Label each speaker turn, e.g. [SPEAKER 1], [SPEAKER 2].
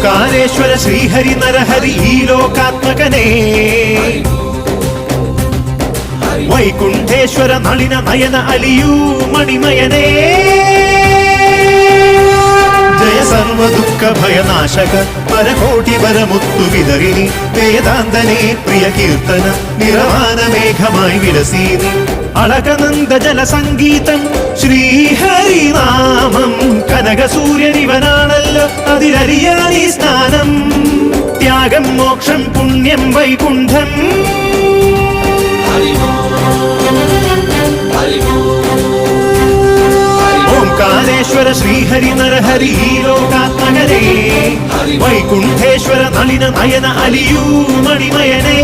[SPEAKER 1] ഓംകാരേശ്വര ശ്രീഹരി നരഹരി ഈ ലോകാത്മകനേ വൈകുണ്ഠേശ്വര നളിന നയന അലിയൂ മണിമയനേ ജയ സർവ ദുഃഖ ഭയനാശക പരകോടി വരമുത്തു വിതറിനി വേദാന്തനേ പ്രിയ കീർത്തന നിറവാന മേഘമായി വിലസീനി അളകനന്ദ ജല സംഗീതം ശ്രീഹരിനാമം കനക സൂര്യനിവനാണല്ലോ അതിലറിയാനീ സ്നാനം ത്യാഗം മോക്ഷം പുണ്യം വൈകുണ്ഠം ഓംകാരേശ്വര ശ്രീഹരി നരഹരി ഈ ലോകാത്മകനേ വൈകുണ്ഠേശ്വര നളിന നയന അലിയൂ മണിമയനേ